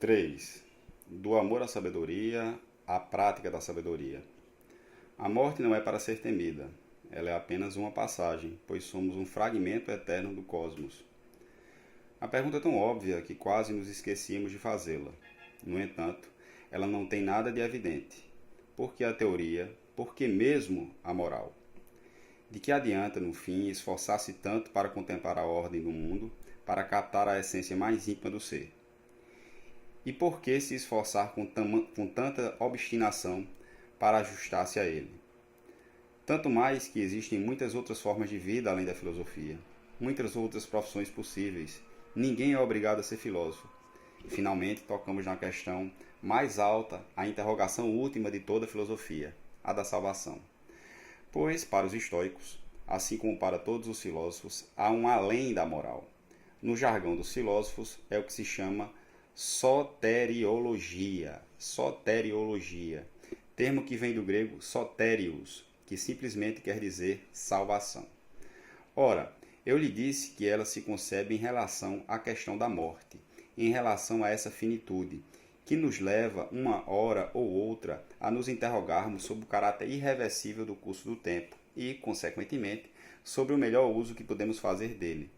3. Do amor à sabedoria, à prática da sabedoria. A morte não é para ser temida, ela é apenas uma passagem, pois somos um fragmento eterno do cosmos. A pergunta é tão óbvia que quase nos esquecíamos de fazê-la. No entanto, ela não tem nada de evidente. Por que a teoria? Por que mesmo a moral? De que adianta, no fim, esforçar-se tanto para contemplar a ordem do mundo, para captar a essência mais íntima do ser? E por que se esforçar com tanta obstinação para ajustar-se a ele? Tanto mais que existem muitas outras formas de vida além da filosofia, muitas outras profissões possíveis. Ninguém é obrigado a ser filósofo. E finalmente tocamos na questão mais alta, a interrogação última de toda a filosofia, a da salvação. Pois, para os estoicos, assim como para todos os filósofos, há um além da moral. No jargão dos filósofos é o que se chama soteriologia. Soteriologia, termo que vem do grego soterios, que simplesmente quer dizer salvação. Ora, eu lhe disse que ela se concebe em relação à questão da morte, em relação a essa finitude, que nos leva, uma hora ou outra, a nos interrogarmos sobre o caráter irreversível do curso do tempo e, consequentemente, sobre o melhor uso que podemos fazer dele.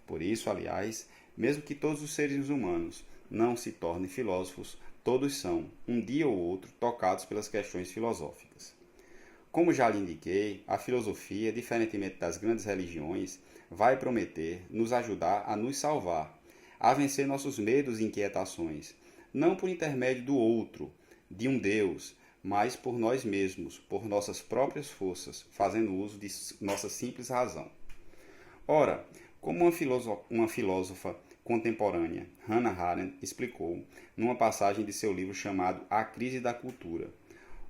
Por isso, aliás, mesmo que todos os seres humanos não se tornem filósofos, todos são, um dia ou outro, tocados pelas questões filosóficas. Como já lhe indiquei, a filosofia, diferentemente das grandes religiões, vai prometer nos ajudar a nos salvar, a vencer nossos medos e inquietações, não por intermédio do outro, de um Deus, mas por nós mesmos, por nossas próprias forças, fazendo uso de nossa simples razão. Ora, como uma filósofa contemporânea, Hannah Arendt, explicou numa passagem de seu livro chamado A Crise da Cultura,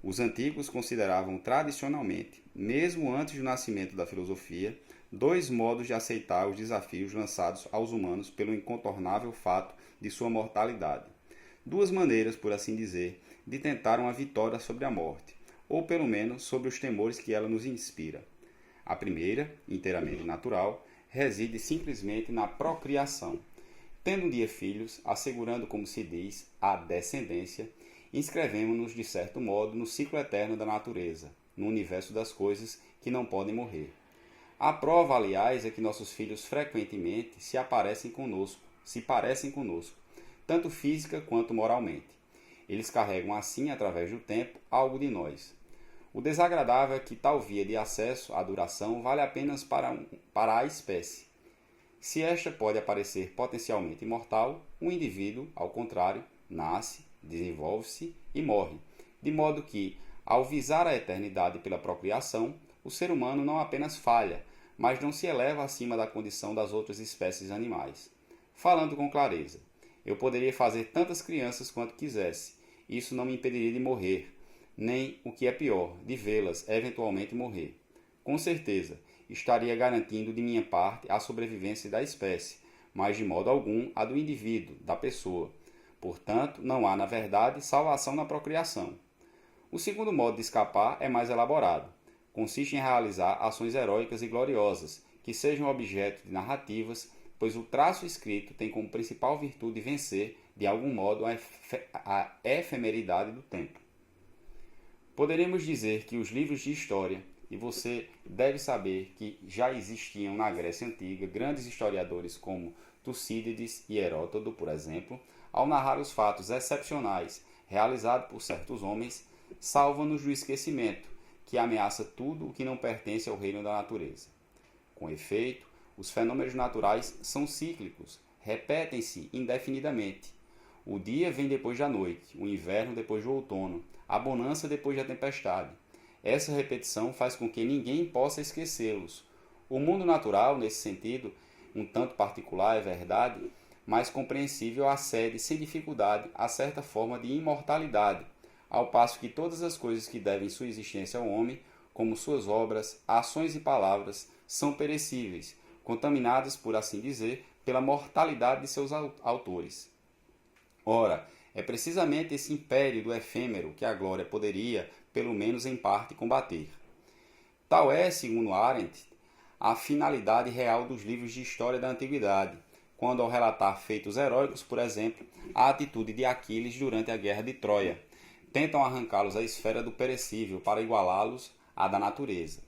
os antigos consideravam tradicionalmente, mesmo antes do nascimento da filosofia, dois modos de aceitar os desafios lançados aos humanos pelo incontornável fato de sua mortalidade. Duas maneiras, por assim dizer, de tentar uma vitória sobre a morte, ou pelo menos sobre os temores que ela nos inspira. A primeira, inteiramente natural, reside simplesmente na procriação. Tendo um dia filhos, assegurando, como se diz, a descendência, inscrevemo-nos, de certo modo, no ciclo eterno da natureza, no universo das coisas que não podem morrer. A prova, aliás, é que nossos filhos frequentemente se parecem conosco, tanto física quanto moralmente. Eles carregam assim, através do tempo, algo de nós. O desagradável é que tal via de acesso à duração vale apenas para a espécie. Se esta pode aparecer potencialmente imortal, o indivíduo, ao contrário, nasce, desenvolve-se e morre, de modo que, ao visar a eternidade pela procriação, o ser humano não apenas falha, mas não se eleva acima da condição das outras espécies animais. Falando com clareza, eu poderia fazer tantas crianças quanto quisesse, isso não me impediria de morrer, nem, o que é pior, de vê-las eventualmente morrer. Com certeza, estaria garantindo de minha parte a sobrevivência da espécie, mas de modo algum a do indivíduo, da pessoa. Portanto, não há, na verdade, salvação na procriação. O segundo modo de escapar é mais elaborado. Consiste em realizar ações heróicas e gloriosas, que sejam objeto de narrativas, pois o traço escrito tem como principal virtude vencer, de algum modo, a efemeridade do tempo. Poderíamos dizer que os livros de história, e você deve saber que já existiam na Grécia Antiga grandes historiadores como Tucídides e Heródoto, por exemplo, ao narrar os fatos excepcionais realizados por certos homens, salvam-nos do esquecimento, que ameaça tudo o que não pertence ao reino da natureza. Com efeito, os fenômenos naturais são cíclicos, repetem-se indefinidamente. O dia vem depois da noite, o inverno depois do outono, a bonança depois da tempestade. Essa repetição faz com que ninguém possa esquecê-los. O mundo natural, nesse sentido, um tanto particular, é verdade, mas compreensível, acede sem dificuldade a certa forma de imortalidade, ao passo que todas as coisas que devem sua existência ao homem, como suas obras, ações e palavras, são perecíveis, contaminadas, por assim dizer, pela mortalidade de seus autores. Ora, é precisamente esse império do efêmero que a glória poderia, pelo menos em parte, combater. Tal é, segundo Arendt, a finalidade real dos livros de história da antiguidade, quando ao relatar feitos heróicos, por exemplo, a atitude de Aquiles durante a guerra de Troia. Tentam arrancá-los à esfera do perecível para igualá-los à da natureza.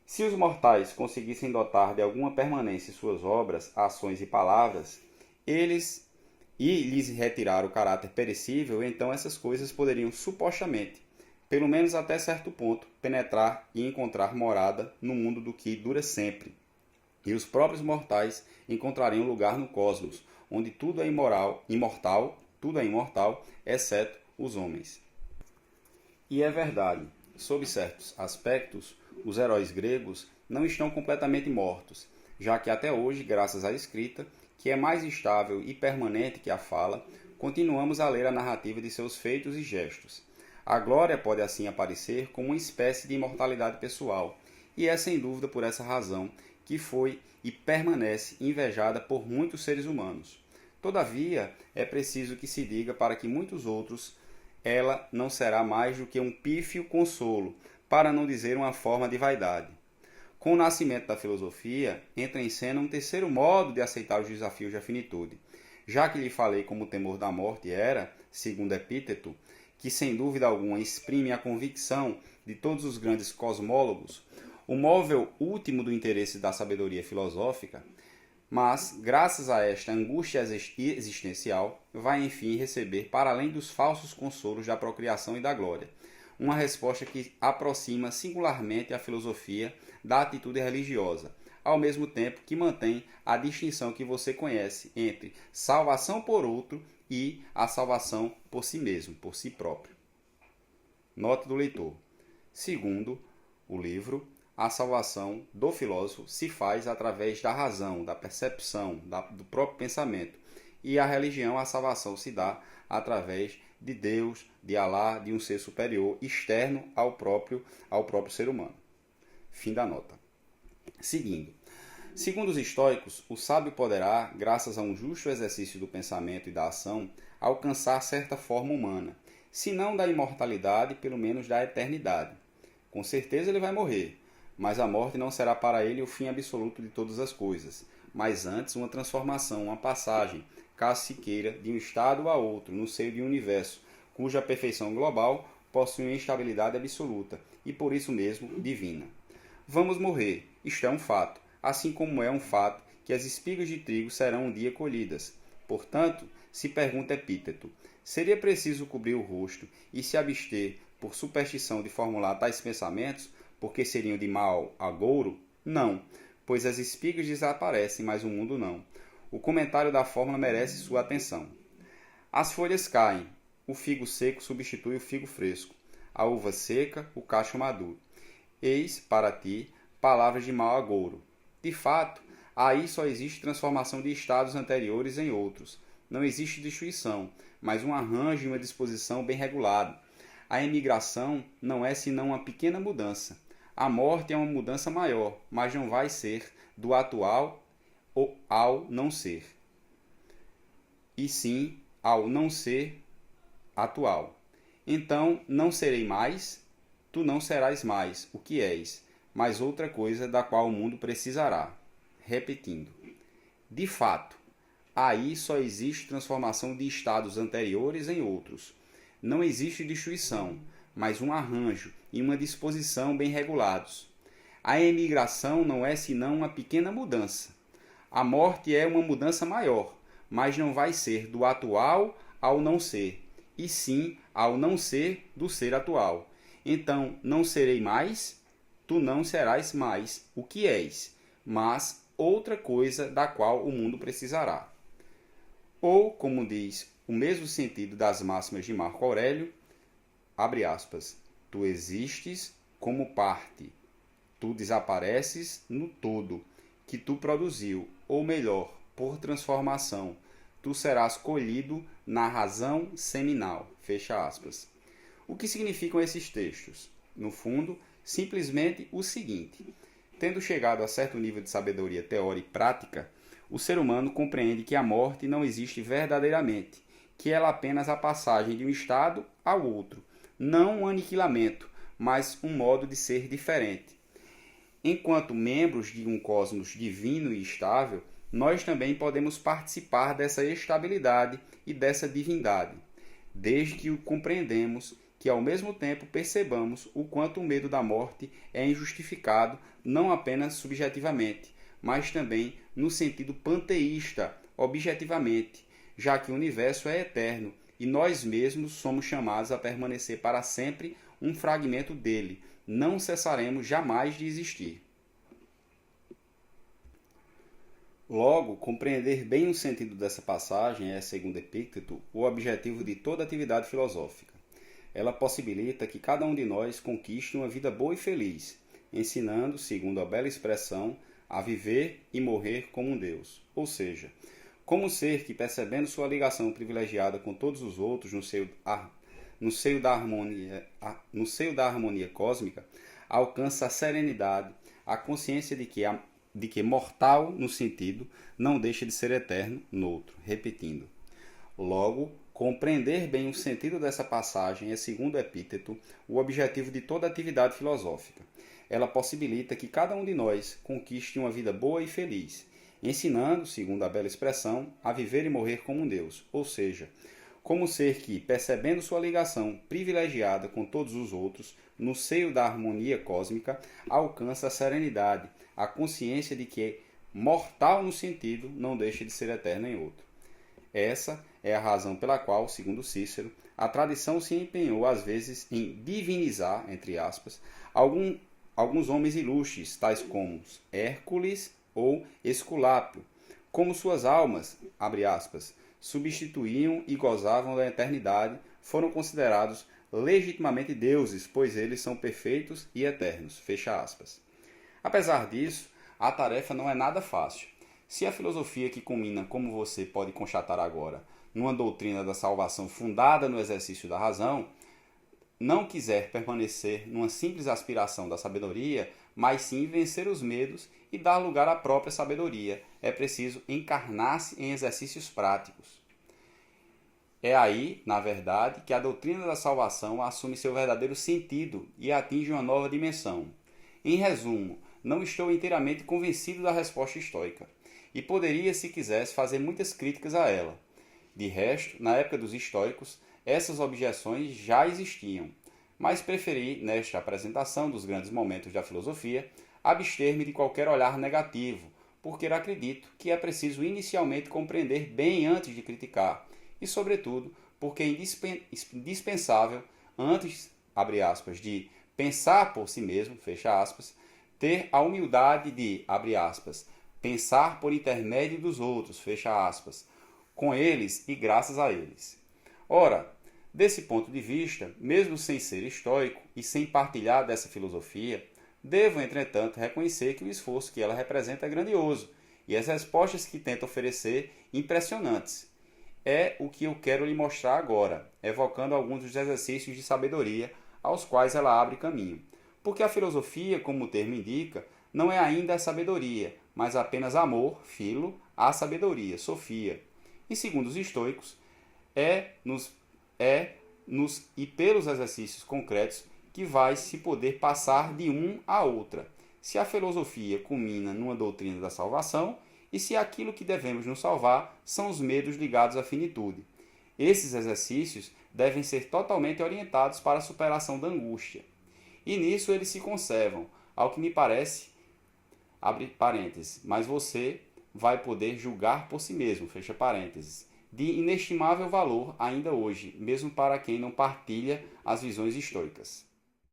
Se os mortais conseguissem dotar de alguma permanência suas obras, ações e palavras, lhes retirar o caráter perecível, então essas coisas poderiam supostamente, pelo menos até certo ponto, penetrar e encontrar morada no mundo do que dura sempre. E os próprios mortais encontrariam lugar no cosmos, onde tudo é imortal, exceto os homens. E é verdade, sob certos aspectos, os heróis gregos não estão completamente mortos, já que até hoje, graças à escrita, que é mais estável e permanente que a fala, continuamos a ler a narrativa de seus feitos e gestos. A glória pode assim aparecer como uma espécie de imortalidade pessoal, e é sem dúvida por essa razão que foi e permanece invejada por muitos seres humanos. Todavia, é preciso que se diga para que muitos outros ela não será mais do que um pífio consolo, para não dizer uma forma de vaidade. Com o nascimento da filosofia, entra em cena um terceiro modo de aceitar os desafios da finitude. Já que lhe falei como o temor da morte era, segundo Epíteto, que sem dúvida alguma exprime a convicção de todos os grandes cosmólogos, o móvel último do interesse da sabedoria filosófica, mas, graças a esta angústia existencial, vai enfim receber, para além dos falsos consolos da procriação e da glória, uma resposta que aproxima singularmente a filosofia da atitude religiosa, ao mesmo tempo que mantém a distinção que você conhece entre salvação por outro e a salvação por si mesmo, por si próprio. Nota do leitor. Segundo o livro, a salvação do filósofo se faz através da razão, da percepção, do próprio pensamento. E a religião, a salvação se dá através de Deus, de Alá, de um ser superior, externo ao próprio ser humano. Fim da nota. Segundo os estoicos, o sábio poderá, graças a um justo exercício do pensamento e da ação, alcançar certa forma humana, se não da imortalidade, pelo menos da eternidade. Com certeza ele vai morrer, mas a morte não será para ele o fim absoluto de todas as coisas, mas antes uma transformação, uma passagem, caso se queira, de um estado a outro, no seio de um universo, cuja perfeição global possui uma estabilidade absoluta e, por isso mesmo, divina. Vamos morrer, isto é um fato, assim como é um fato que as espigas de trigo serão um dia colhidas. Portanto, se pergunta Epíteto, seria preciso cobrir o rosto e se abster, por superstição, de formular tais pensamentos, porque seriam de mau agouro? Não, pois as espigas desaparecem, mas o mundo não. O comentário da fórmula merece sua atenção. As folhas caem, o figo seco substitui o figo fresco, a uva seca, o cacho maduro. Eis, para ti, palavras de mau agouro. De fato, aí só existe transformação de estados anteriores em outros. Não existe destruição, mas um arranjo e uma disposição bem regulado. A emigração não é senão uma pequena mudança. A morte é uma mudança maior, mas não vai ser do atual ao não ser, e sim ao não ser atual. Então, não serei mais, tu não serás mais o que és, mas outra coisa da qual o mundo precisará. Repetindo. De fato, aí só existe transformação de estados anteriores em outros. Não existe destruição, mas um arranjo e uma disposição bem regulados. A emigração não é senão uma pequena mudança. A morte é uma mudança maior, mas não vai ser do atual ao não ser, e sim ao não ser do ser atual. Então, não serei mais, tu não serás mais o que és, mas outra coisa da qual o mundo precisará. Ou, como diz o mesmo sentido das máximas de Marco Aurélio, abre aspas, tu existes como parte, tu desapareces no todo que tu produziu, ou melhor, por transformação, tu serás colhido na razão seminal. Fecha aspas. O que significam esses textos? No fundo, simplesmente o seguinte: tendo chegado a certo nível de sabedoria teórica e prática, o ser humano compreende que a morte não existe verdadeiramente, que ela é apenas a passagem de um estado ao outro, não um aniquilamento, mas um modo de ser diferente. Enquanto membros de um cosmos divino e estável, nós também podemos participar dessa estabilidade e dessa divindade, desde que o compreendemos, que ao mesmo tempo percebamos o quanto o medo da morte é injustificado, não apenas subjetivamente, mas também no sentido panteísta, objetivamente, já que o universo é eterno e nós mesmos somos chamados a permanecer para sempre um fragmento dele, não cessaremos jamais de existir. Logo, compreender bem o sentido dessa passagem é, segundo Epícteto, o objetivo de toda atividade filosófica. Ela possibilita que cada um de nós conquiste uma vida boa e feliz, ensinando, segundo a bela expressão, a viver e morrer como um Deus. Ou seja, como um ser que, percebendo sua ligação privilegiada com todos os outros no seio da harmonia cósmica, alcança a serenidade, a consciência de que mortal no sentido não deixa de ser eterno no outro. Repetindo. Logo, compreender bem o sentido dessa passagem é, segundo Epíteto, o objetivo de toda atividade filosófica. Ela possibilita que cada um de nós conquiste uma vida boa e feliz, ensinando, segundo a bela expressão, a viver e morrer como um Deus, ou seja, como um ser que, percebendo sua ligação privilegiada com todos os outros, no seio da harmonia cósmica, alcança a serenidade, a consciência de que mortal no sentido não deixa de ser eterno em outro. Essa é a razão pela qual, segundo Cícero, a tradição se empenhou às vezes em divinizar, entre aspas, alguns homens ilustres, tais como Hércules ou Esculápio, como suas almas, abre aspas, substituíam e gozavam da eternidade, foram considerados legitimamente deuses, pois eles são perfeitos e eternos, fecha aspas. Apesar disso, a tarefa não é nada fácil. Se a filosofia que culmina, como você pode constatar agora, numa doutrina da salvação fundada no exercício da razão, não quiser permanecer numa simples aspiração da sabedoria, mas sim vencer os medos e dar lugar à própria sabedoria, é preciso encarnar-se em exercícios práticos. É aí, na verdade, que a doutrina da salvação assume seu verdadeiro sentido e atinge uma nova dimensão. Em resumo, não estou inteiramente convencido da resposta estoica, e poderia, se quisesse, fazer muitas críticas a ela. De resto, na época dos estoicos, essas objeções já existiam, mas preferi, nesta apresentação dos grandes momentos da filosofia, abster-me de qualquer olhar negativo, porque acredito que é preciso inicialmente compreender bem antes de criticar, e, sobretudo, porque é indispensável, antes, abre aspas, de pensar por si mesmo, fecha aspas, ter a humildade de, abre aspas, pensar por intermédio dos outros, fecha aspas, com eles e graças a eles. Ora, desse ponto de vista, mesmo sem ser estoico e sem partilhar dessa filosofia, devo, entretanto, reconhecer que o esforço que ela representa é grandioso e as respostas que tenta oferecer impressionantes. É o que eu quero lhe mostrar agora, evocando alguns dos exercícios de sabedoria aos quais ela abre caminho. Porque a filosofia, como o termo indica, não é ainda a sabedoria, mas apenas amor, filo, à sabedoria, sofia. E segundo os estoicos, nos e pelos exercícios concretos que vai se poder passar de um a outra. Se a filosofia culmina numa doutrina da salvação, e se aquilo que devemos nos salvar são os medos ligados à finitude. Esses exercícios devem ser totalmente orientados para a superação da angústia. E nisso eles se conservam, ao que me parece, abre parênteses, mas você vai poder julgar por si mesmo, fecha parênteses, de inestimável valor ainda hoje, mesmo para quem não partilha as visões estoicas.